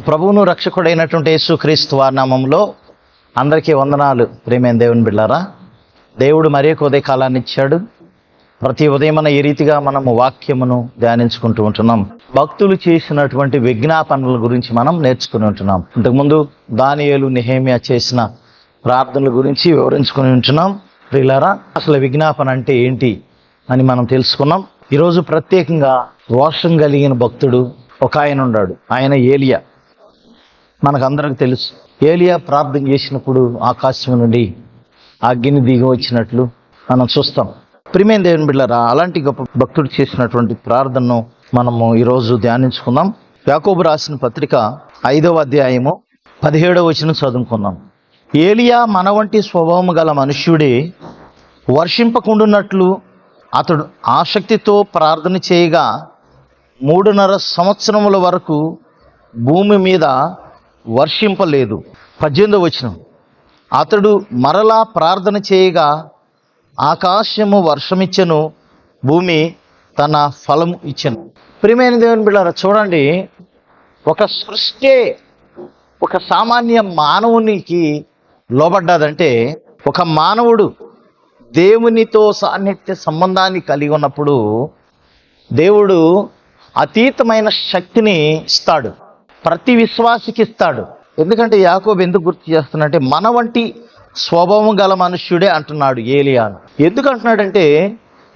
ప్రభువును రక్షకుడైనటువంటి యేసుక్రీస్తు వారి నామములో అందరికీ వందనాలు. ప్రేమైన దేవుని బిడ్డారా, దేవుడు మరి ఒక ఉదయ కాలాన్ని ఇచ్చాడు. ప్రతి ఉదయమున ఈ రీతిగా మనము వాక్యమును ధ్యానించుకుంటూ ఉంటున్నాం. భక్తులు చేసినటువంటి విజ్ఞాపనల గురించి మనం నేర్చుకుని ఉంటున్నాం. ఇంతకుముందు దానియేలు, నెహెమ్యా చేసిన ప్రార్థనల గురించి వివరించుకుని ఉంటున్నాం. ప్రియులారా, అసలు విజ్ఞాపన అంటే ఏంటి అని మనం తెలుసుకున్నాం. ఈరోజు ప్రత్యేకంగా రోషం కలిగిన భక్తుడు ఒక ఆయన ఉన్నాడు. ఆయన ఏలియా. మనకందరికి తెలుసు, ఏలియా ప్రార్థన చేసినప్పుడు ఆకాశం నుండి అగ్ని దిగి వచ్చినట్లు మనం చూస్తాం. ప్రియమైన దేవుని బిడ్డలారా, అలాంటి గొప్ప భక్తుడు చేసినటువంటి ప్రార్థనను మనము ఈరోజు ధ్యానించుకుందాం. యాకోబు రాసిన పత్రిక 5వ అధ్యాయము 17వ వచనం చదువుకుందాం. ఏలియా మన వంటి స్వభావము గల మనుష్యుడే వర్షింపకుండునట్లు అతడు ఆసక్తితో ప్రార్థన చేయగా 3.5 సంవత్సరముల వరకు భూమి మీద వర్షింపలేదు. 18వ వచనం, అతడు మరలా ప్రార్థన చేయగా ఆకాశము వర్షమిచ్చెను, భూమి తన ఫలము ఇచ్చెను. ప్రియమైన దేవుని బిడ్డలారా, చూడండి, ఒక సృష్టి ఒక సామాన్య మానవునికి లోబడ్డాదంటే, ఒక మానవుడు దేవునితో సాన్నిధ్య సంబంధాన్ని కలిగి ఉన్నప్పుడు దేవుడు అతీతమైన శక్తిని ఇస్తాడు, ప్రతి విశ్వాసికి ఇస్తాడు. ఎందుకంటే యాకోబు ఎందుకు గుర్తు చేస్తున్నాడంటే, మన వంటి స్వభావం గల మనుష్యుడే అంటున్నాడు ఏలియాను. ఎందుకు అంటున్నాడంటే,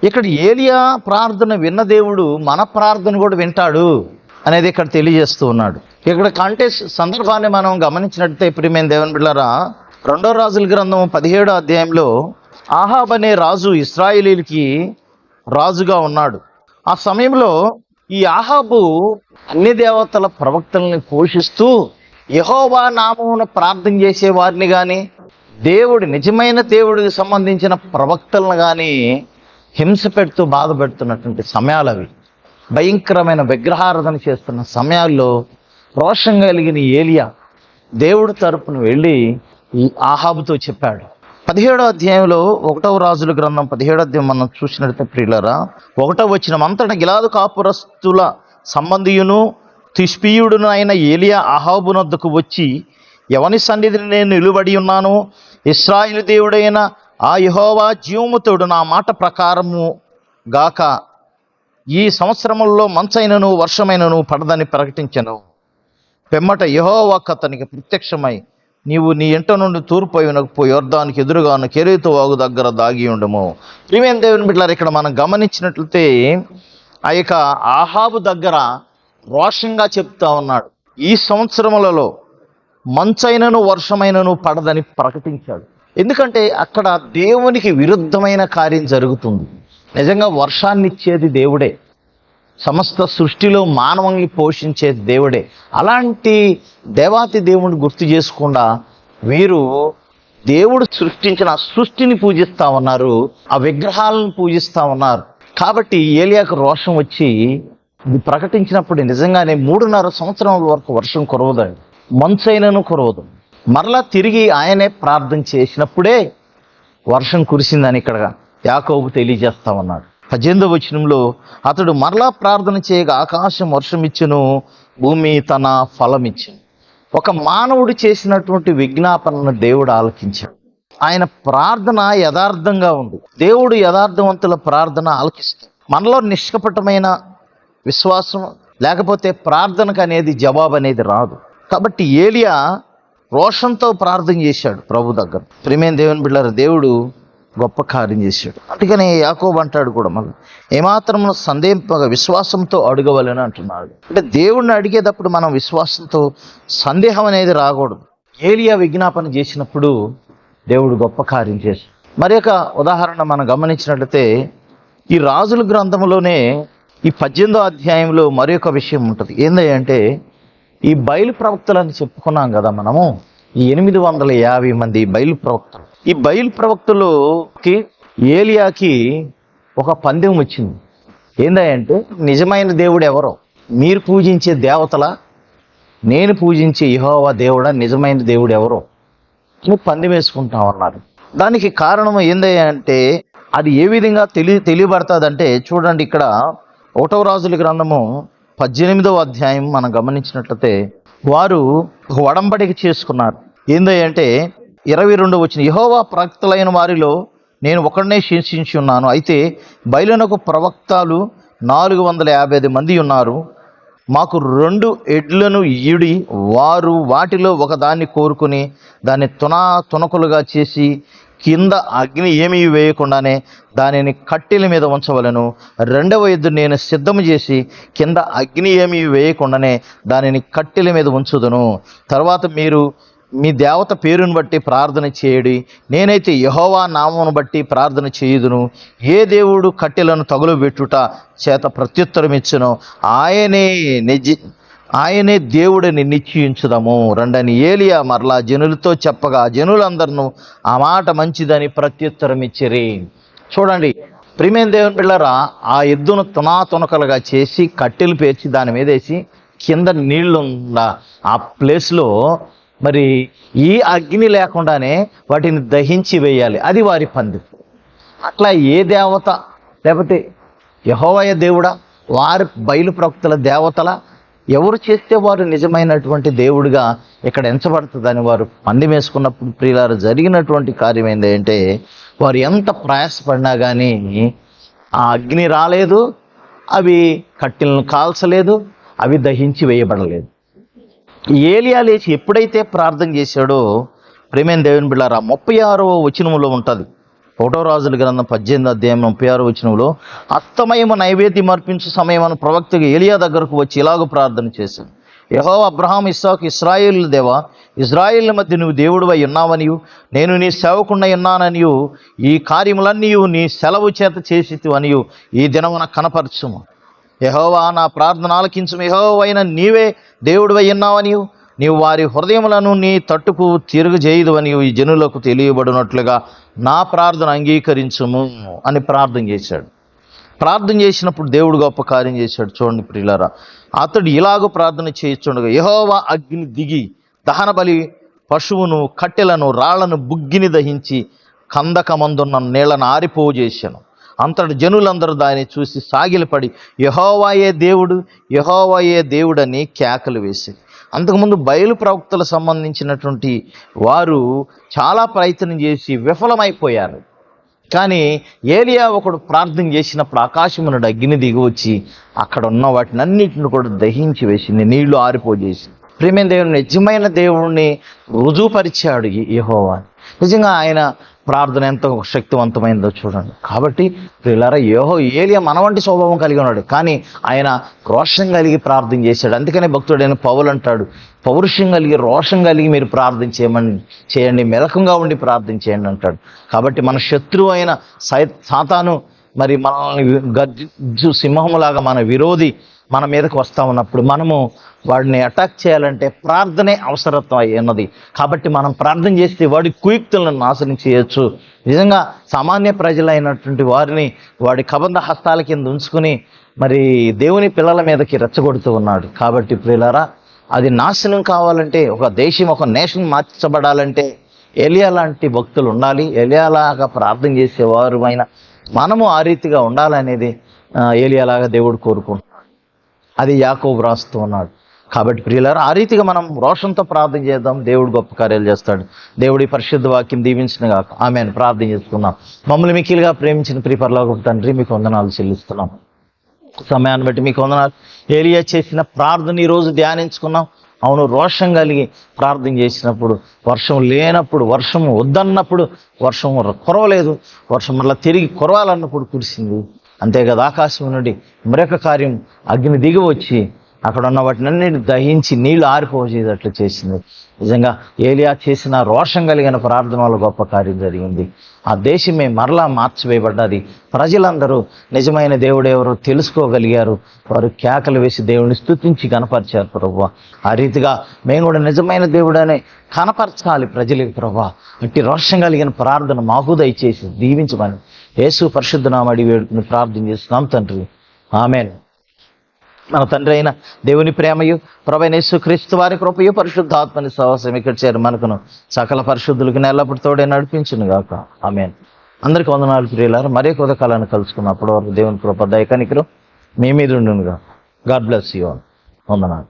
ఇక్కడ ఏలియా ప్రార్థన విన్న దేవుడు మన ప్రార్థన కూడా వింటాడు అనేది ఇక్కడ తెలియజేస్తూ ఉన్నాడు. ఇక్కడ కాంటెక్స్ట్ సందర్భాన్ని మనం గమనించినట్లయితే, ప్రియమైన దేవుని బిడ్డలారా, 2వ రాజుల గ్రంథం 17వ అధ్యాయంలో ఆహాబ్ అనే రాజు ఇశ్రాయేలీయులకి రాజుగా ఉన్నాడు. ఆ సమయంలో ఈ ఆహాబు అన్ని దేవతల ప్రవక్తల్ని పోషిస్తూ యెహోవా నామమున ప్రార్థన చేసే వారిని కానీ, దేవుడు నిజమైన దేవుడికి సంబంధించిన ప్రవక్తలను కానీ హింస పెడుతూ బాధ పెడుతున్నటువంటి సమయాలు అవి. భయంకరమైన విగ్రహారాధన చేస్తున్న సమయాల్లో రోషం కలిగిన ఏలియా దేవుడి తరపున వెళ్ళి ఈ ఆహాబుతో చెప్పాడు. 17వ అధ్యాయంలో 1వ రాజుల గ్రంథం 17వ అధ్యాయం మనం చూసినట్లయితే, ప్రియులారా, 1వ వచనం, అంతటా గిలాదు కాపురస్తుల సంబంధియును తిష్పీయుడును అయిన ఏలియా అహాబునొద్దకు వచ్చి, ఎవని సన్నిధిని నేను నిలువడి ఉన్నాను, ఇశ్రాయేలు దేవుడైన ఆ యెహోవా జీవముతోడు నా మాట ప్రకారము గాక ఈ సంవత్సరములలో మంచైనను వర్షమైనను పడదని ప్రకటించెను. పిమ్మట యెహోవా అతనికి ప్రత్యక్షమై, నీవు నీ ఇంట నుండి తూర్పు పోయి యొర్దానికి ఎదురుగాను కెరీతు వాగు దగ్గర దాగి ఉండము. ప్రియమైన దేవుని బిడ్డలారా, ఇక్కడ మనం గమనించినట్లయితే ఆ యొక్క ఆహాబు దగ్గర రోషంగా చెప్తా ఉన్నాడు, ఈ సంవత్సరములలో మంచైనను వర్షమైనను పడదని ప్రకటించాడు. ఎందుకంటే అక్కడ దేవునికి విరుద్ధమైన కార్యం జరుగుతుంది. నిజంగా వర్షాన్ని ఇచ్చేది దేవుడే, సమస్త సృష్టిలో మానవుల్ని పోషించేది దేవుడే. అలాంటి దేవాతి దేవుడిని గుర్తు చేసుకుండా వీరు దేవుడు సృష్టించిన సృష్టిని పూజిస్తూ ఉన్నారు, ఆ విగ్రహాలను పూజిస్తూ ఉన్నారు. కాబట్టి ఏలియాకు రోషం వచ్చి ఇది ప్రకటించినప్పుడు నిజంగానే 3.5 సంవత్సరాల వరకు వర్షం కురవదండి, మంచైనను కురవదు. మరలా తిరిగి ఆయనే ప్రార్థన చేసినప్పుడే వర్షం కురిసిందని ఇక్కడ యాకోబు తెలియజేస్తా ఉన్నాడు. 18వ వచనంలో, అతడు మరలా ప్రార్థన చేయగా ఆకాశం వర్షం ఇచ్చెను, భూమి తన ఫలం ఇచ్చెను. ఒక మానవుడు చేసినటువంటి విజ్ఞాపనను దేవుడు ఆలకించాడు. ఆయన ప్రార్థన యథార్థంగా ఉంది. దేవుడు యథార్థవంతుల ప్రార్థన ఆలకిస్తాడు. మనలో నిష్కపటమైన విశ్వాసం లేకపోతే ప్రార్థనకు అనేది జవాబు అనేది రాదు. కాబట్టి ఏలియా రోషంతో ప్రార్థన చేశాడు ప్రభు దగ్గర. ప్రియమైన దేవుని బిడ్డలారా, దేవుడు గొప్ప కార్యం చేశాడు. అందుకని యాకోబు అంటాడు కూడా, మళ్ళీ ఏమాత్రం సందేహంగా విశ్వాసంతో అడగవలని అంటున్నాడు. అంటే దేవుడిని అడిగేటప్పుడు మనం విశ్వాసంతో సందేహం అనేది రాకూడదు. ఏలియా విజ్ఞాపన చేసినప్పుడు దేవుడు గొప్ప కార్యం చేశాడు. మరి ఒక ఉదాహరణ మనం గమనించినట్లయితే, ఈ రాజుల గ్రంథంలోనే ఈ 18వ అధ్యాయంలో మరి ఒక విషయం ఉంటుంది. ఏంటంటే, ఈ బయలు ప్రవక్తలని చెప్పుకున్నాం కదా మనము, ఈ 850 మంది బయలు ప్రవక్తలు. ఈ బయలు ప్రవక్తలకి ఏలియాకి ఒక పందెం వచ్చింది. ఏందంటే, నిజమైన దేవుడు ఎవరో, మీరు పూజించే దేవతలా, నేను పూజించే యెహోవా దేవుడా, నిజమైన దేవుడు ఎవరో అని పందెం వేసుకుంటా ఉన్నారు. దానికి కారణం ఏందంటే, అది ఏ విధంగా తెలియబడుతుందంటే, చూడండి, ఇక్కడ 1వ రాజుల గ్రంథము 18వ అధ్యాయం మనం గమనించినట్లయితే వారు ఒక ఒడంబడిక చేసుకున్నారు. ఏందంటే 22 వచ్చిన, యెహోవా ప్రవక్తలైన వారిలో నేను ఒకడినే శేషించి ఉన్నాను. అయితే బయలునకు ప్రవక్తలు 450 మంది ఉన్నారు. మాకు 2 ఎడ్లను ఇయుడి. వారు వాటిలో ఒకదాన్ని కోరుకుని దాన్ని తునకలుగా చేసి కింద అగ్ని ఏమీ వేయకుండానే దానిని కట్టెల మీద ఉంచవలను. 2వ ఎద్దు నేను సిద్ధము చేసి కింద అగ్ని ఏమీ వేయకుండానే దానిని కట్టెల మీద ఉంచుదును. తర్వాత మీరు మీ దేవత పేరును బట్టి ప్రార్థన చేయడి. నేనైతే యెహోవా నామమును బట్టి ప్రార్థన చేయుదును. ఏ దేవుడు కట్టెలను తగులబెట్టుట చేత ప్రత్యుత్తరం ఇచ్చును ఆయనే దేవుడిని నిశ్చయించుదాము రండని ఏలియా మరలా జనులతో చెప్పగా జనులందరూ ఆ మాట మంచిదని ప్రత్యుత్తరం ఇచ్చిరి. చూడండి ప్రియమైన దేవుని బిడ్డలారా, ఆ ఎద్దును తునకలుగా చేసి కట్టెలు పేర్చి దాని మీద వేసి కింద నీళ్లు ఉన్న ఆ ప్లేస్లో మరి ఈ అగ్ని లేకుండానే వాటిని దహించి వేయాలి. అది వారి పంది. అట్లా ఏ దేవత, లేకపోతే యెహోవాయే దేవుడా, వారి బయలు ప్రవక్తల దేవతల, ఎవరు చేస్తే వారు నిజమైనటువంటి దేవుడిగా ఇక్కడ ఎంచబడుతుందని వారు పందెం వేసుకున్నప్పుడు ప్రియులారు జరిగినటువంటి కార్యం ఏంటంటే, వారు ఎంత ప్రయాసపడినా కానీ ఆ అగ్ని రాలేదు, అవి కట్టెలను కాల్చలేదు, అవి దహించి వేయబడలేదు. ఏలియా లేచి ఎప్పుడైతే ప్రార్థన చేశాడో ప్రియమైన దేవుని బిడ్డలారా, 36వ వచనములో ఉంటుంది. 1వ రాజుల గ్రంథం 18వ అధ్యాయం 36వ వచనంలో, అస్తమయము నైవేద్యం అర్పించు సమయమున ప్రవక్తగా ఏలియా దగ్గరకు వచ్చి ఇలాగ ప్రార్థన చేశాను. యెహోవా అబ్రహాం, ఇస్సాకు, ఇశ్రాయేలు దేవా, ఇశ్రాయేలు మధ్య నువ్వు దేవుడివై ఉన్నావనియు నేను నీ సేవకుడై ఉన్నాననియు ఈ కార్యములన్నీ నీ సెలవు చేత చేసితివనియు ఈ దినమున కనపరచుము. యెహోవా నా ప్రార్థన ఆలకించుము. యెహోవైన నీవే దేవుడివై ఉన్నావనియు నీవు వారి హృదయములను నీ తట్టుకు తిరుగుజేయదువనియు ఈ జనులకు తెలియబడినట్లుగా నా ప్రార్థన అంగీకరించుము అని ప్రార్థన చేశాడు. ప్రార్థన చేసినప్పుడు దేవుడు గొప్ప కార్యం చేశాడు. చూడండి ప్రియులారా, అతడు ఇలాగ ప్రార్థన చేయించుండగా యెహోవా అగ్ని దిగి దహన బలి పశువును, కట్టెలను, రాళ్లను, బుగ్గిని దహించి కందకమందున్న నీళ్లను ఆరిపోవు చేశాను. అంతటి జనులందరూ దాన్ని చూసి సాగిలపడి యెహోవాయే దేవుడు, యెహోవాయే దేవుడని కేకలు వేసి. అంతకుముందు బయలు ప్రవక్తలకు సంబంధించినటువంటి వారు చాలా ప్రయత్నం చేసి విఫలమైపోయారు. కానీ ఏలియా ఒకడు ప్రార్థన చేసినప్పుడు ఆకాశము నుండి అగ్ని దిగి వచ్చి అక్కడ ఉన్న వాటిని అన్నిటిని కూడా దహించి వేసింది, నీళ్లు ఆరిపోజేసింది. ప్రియమైన దేవుని, నిజమైన దేవుణ్ణి రుజువుపరిచాడు యెహోవా. నిజంగా ఆయన ప్రార్థన ఎంత శక్తివంతమైందో చూడండి. కాబట్టి ప్రియులారా, ఏలియా మన వంటి స్వభావం కలిగి ఉన్నాడు, కానీ ఆయన రోషం కలిగి ప్రార్థన చేశాడు. అందుకనే భక్తుడైన పౌలు అంటాడు, పౌరుషం కలిగి, రోషం కలిగి మీరు ప్రార్థన చేయండి, మెలకంగా ఉండి ప్రార్థన చేయండి అంటాడు. కాబట్టి మన శత్రువు అయిన సాతాను మరి మనల్ని గర్జు సింహములాగా మన విరోధి మన మీదకి వస్తూ ఉన్నప్పుడు మనము వాడిని అటాక్ చేయాలంటే ప్రార్థనే అవసరత్వం అన్నది. కాబట్టి మనం ప్రార్థన చేస్తే వాడి కుయుక్తులను నాశనం చేయొచ్చు. నిజంగా సామాన్య ప్రజలైనటువంటి వారిని వాడి కబంధ హస్తాల కింద ఉంచుకుని మరి దేవుని పిల్లల మీదకి రెచ్చగొడుతూ ఉన్నాడు. కాబట్టి ప్రియులారా, అది నాశనం కావాలంటే, ఒక దేశం, ఒక నేషన్ మార్చబడాలంటే ఏలియా లాంటి భక్తులు ఉండాలి. ఏలియాలాగా ప్రార్థన చేసేవారు అయినా మనము ఆ రీతిగా ఉండాలనేది ఏలియాలాగా దేవుడు కోరుకుంటున్నాడు. అది యాకోబు రాస్తూ ఉన్నాడు. కాబట్టి ప్రియులారా, ఆ రీతిగా మనం రోషంతో ప్రార్థన చేద్దాం. దేవుడు గొప్ప కార్యాలు చేస్తాడు. దేవుడి పరిశుద్ధ వాక్యం దీవించిన గాక. ఆమేన్. ప్రార్థన చేసుకుందాం. మమ్మల్ని మిక్కిలిగా ప్రేమించిన ప్రియ పరలోకపు తండ్రి, మీకు వందనాలు చెల్లిస్తున్నాం. సమయాన్ని బట్టి మీకు వందనాలు. ఏలియా చేసిన ప్రార్థన ఈరోజు ధ్యానించుకున్నాం. అవును, రోషం కలిగి ప్రార్థన చేసినప్పుడు, వర్షం లేనప్పుడు, వర్షం వద్దన్నప్పుడు వర్షం కురవలేదు, వర్షం మళ్ళీ తిరిగి కురవాలన్నప్పుడు కురిసింది. అంతేకాదు, ఆకాశం నుండి మరొక కార్యం అగ్ని దిగి వచ్చి అక్కడ ఉన్న వాటిని అన్నిటిని దహించి నీళ్లు ఆరిపోయేటట్లు చేసింది. నిజంగా ఏలియా చేసిన రోషం కలిగిన ప్రార్థన వల్ల గొప్ప కార్యం జరిగింది. ఆ దేశమే మరలా మార్చివేయబడ్డది. ప్రజలందరూ నిజమైన దేవుడు ఎవరో తెలుసుకోగలిగారు. వారు కేకలు వేసి దేవుడిని స్తుతించి కనపరిచారు. ప్రభువా, ఆ రీతిగా మేము కూడా నిజమైన దేవుడనే కనపరచాలి ప్రజలకు. ప్రభువా, అట్టి రోషం కలిగిన ప్రార్థన మాకు దయచేసి దీవించమని యేసు పరిశుద్ధ నామమున అడిగి వేడుకుని ప్రార్థన చేస్తున్నాం తండ్రి. ఆమేన్. మన తండ్రి అయిన దేవుని ప్రేమయు ప్రభువైన యేసుక్రీస్తు వారి కృపయు పరిశుద్ధాత్మని సహవాసం ఇక్కడ చేరి మనకును సకల పరిశుద్ధులకు ఎల్లప్పుడూ తోడే నడిపించును గాక. ఆమేన్. అందరికీ వందనాలు ప్రియులారా. మరే కొదకాలను కలుసుకున్నప్పుడు వరకు దేవుని కృప దయ కనికరం మీ మీద ఉండునుగా. God bless you all. వందనాలు.